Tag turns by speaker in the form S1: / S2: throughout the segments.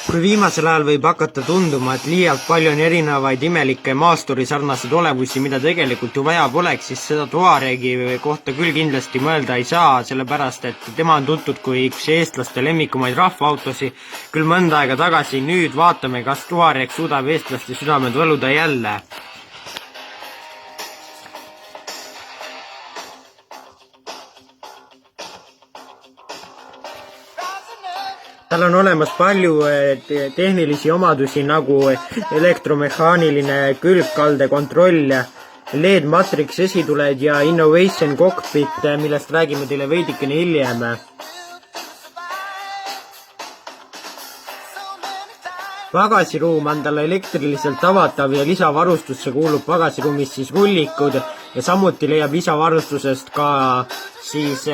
S1: Kui viimasel ajal võib hakata tunduma, et liialt palju on erinevaid imelikke maasturi sarnaseid olevusi, mida tegelikult ju vaja poleks, siis seda Tuaregi kohta küll kindlasti mõelda ei saa, sellepärast et tema on tuntud kui üks eestlaste lemmikumaid rahvaautosi. Küll mõnda aega tagasi, nüüd vaatame, kas Tuareg suudab eestlaste südamed võluda jälle. Tal on olemas palju tehnilisi omadusi nagu elektromehaaniline külgkalde kontroll, LED Matrix esituled ja Innovation Cockpit, millest räägime teile veidikene hiljem. Pagasiruum on tal elektriliselt avatav ja lisavarustusse kuulub pagasiruumis siis rullikud ja samuti leiab lisavarustusest ka siis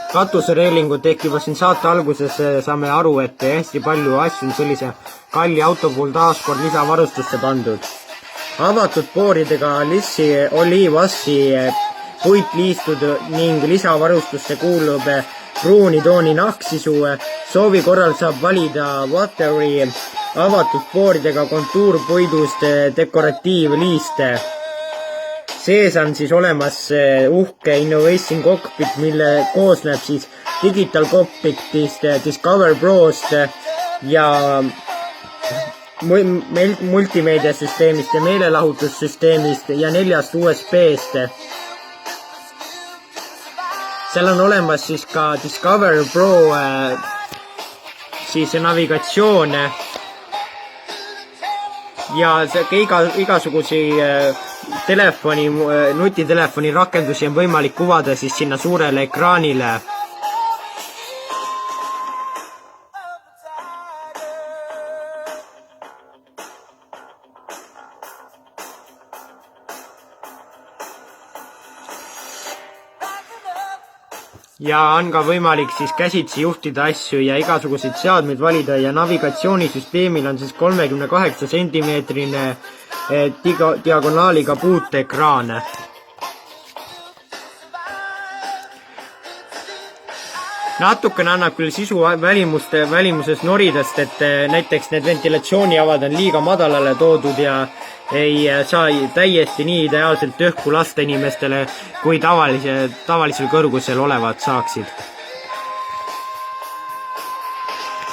S1: katusereelingud tekkivad siin saate alguses, saame aru, et hästi palju asju on sellise kalli auto puhul taaskord lisavarustusse pandud. Avatud pooridega Lissi oliivassi puitliistud ning lisavarustusse kuulub pruuni tooni nahksisu. Soovi korral saab valida Watteri avatud pooridega kontuurpuidust dekoratiivliiste. Sees on siis olemas uhke Innovation Cockpit, mille koosneb siis Digital Cockpitist, Discover Prost ja multimeediasüsteemist ja meelelahutussüsteemist ja 4 USB-st. Seal on olemas siis ka Discover Pro siis navigatsioon ja igasugusi nutitelefoni rakendusi on võimalik kuvada siis sinna suurele ekraanile. Ja on ka võimalik siis käsitsi juhtida asju ja igasuguseid seadmeid valida ja navigatsioonisüsteemil on siis 38 cm diagonaaliga puuteekraan. Natukene annab küll sisu välimuses noridest, et näiteks need ventilatsiooniavad on liiga madalale toodud ja ei saa täiesti nii ideaalselt õhku lasta inimestele, kui tavalisel kõrgusel olevad saaksid.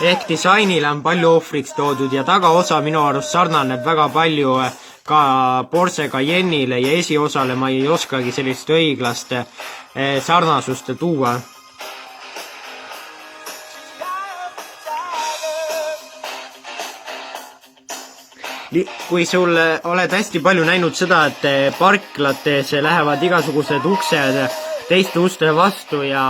S1: Ehk disainile on palju ohvriks toodud ja tagaosa minu arust sarnaneb väga palju ka Porsche Cayenne'ile ja esiosale ma ei oskagi sellist õiglast sarnasust tuua. Kui sul oled hästi palju näinud seda, et parklates lähevad igasugused uksed teiste uste vastu ja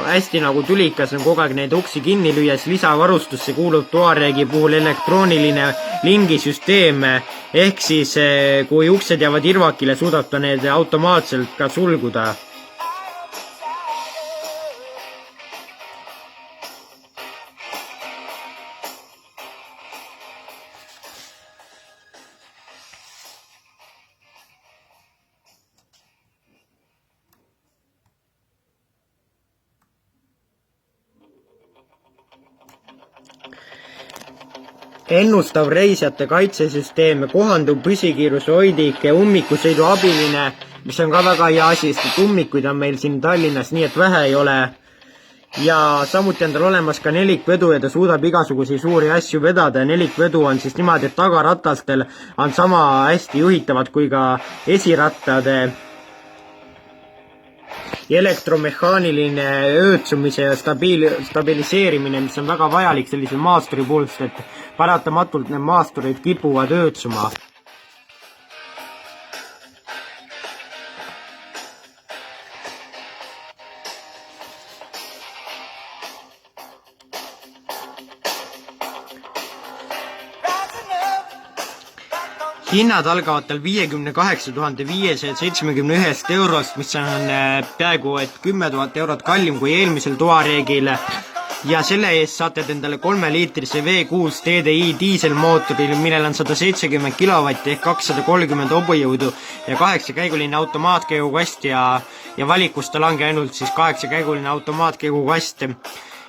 S1: hästi nagu tulikas on kogu aeg neid uksi kinni lüües, lisavarustusse kuulub Tuaregi puhul elektrooniline lingisüsteem, ehk siis kui uksed jäävad irvakile, suudab ta need automaatselt ka sulguda. Ennustav reisijate kaitsesüsteem, kohanduv püsikiiruse hoidik ja ummikusõidu abiline, mis on ka väga hea asi, sest ummikuid on meil siin Tallinnas nii, et vähe ei ole. Ja samuti on tal olemas ka nelikvedu ja ta suudab igasugusi suuri asju vedada. Nelikvedu on siis niimoodi, et tagaratastel on sama hästi juhitavad kui ka esirattad. Elektromehaaniline öötsumise ja stabiliseerimine, mis on väga vajalik sellisel maasturi puhul, et paratamatult need maasturid kipuvad öötsuma. Hinnad algavad tal 58 571 eurost, mis on peaaegu 10 000 eurot kallim kui eelmisel Tuaregil. Ja selle eest saate endale 3-liitrise V6 TDI diiselmootoril, millel on 170 kilovatti ehk 230 hobujõudu ja 8-käiguline automaatkäigukast ja valikust tal ongi ainult siis 8-käiguline automaatkäigukast.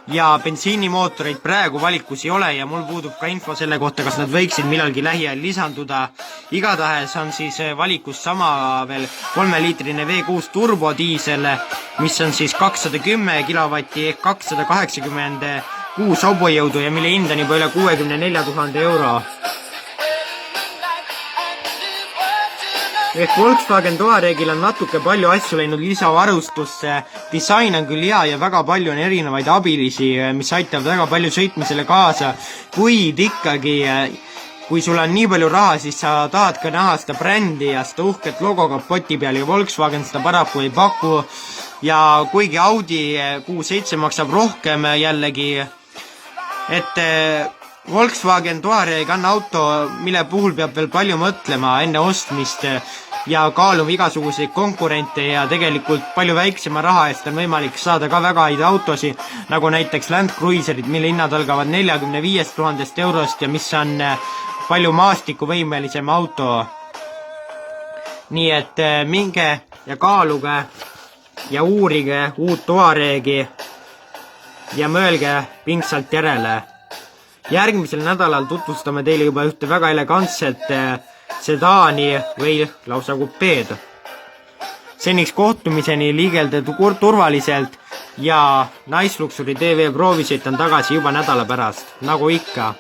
S1: ja bensiinimootoreid praegu valikus ei ole ja mul puudub ka info selle kohta, kas nad võiksid millalgi lähiajal lisanduda. Igatahes on siis valikus sama veel 3-liitrine V6 turbodiisel, mis on siis 210 kilovatti ehk 286 hobujõudu ja mille hind on juba üle 64 000 euro. Ehk Volkswagen Touaregil on natuke palju asju läinud lisavarustusse, disain on küll hea ja väga palju on erinevaid abilisi, mis aitavad väga palju sõitmisele kaasa, kuid ikkagi, kui sul on nii palju raha, siis sa tahad ka näha seda brändi ja seda uhket logo kapoti peal ja Volkswagen seda paraku ei paku ja kuigi Audi Q7 maksab rohkem jällegi, et Volkswagen Touareg on auto, mille puhul peab veel palju mõtlema enne ostmist ja kaaluma igasuguseid konkurente ja tegelikult palju väiksema raha eest on võimalik saada ka väga häid autosid, nagu näiteks Land Cruiserid, mille hinnad algavad 45 000 eurost ja mis on palju maastikuvõimelisem auto. Nii et minge ja kaaluge ja uurige uut Touaregi ja mõelge pingsalt järele. Järgmisel nädalal tutvustame teile juba ühte väga elegantset sedaani või lausa kupeed. Seniks kohtumiseni liigelda turvaliselt ja Nice Luxury TV proovisõit on tagasi juba nädala pärast, nagu ikka.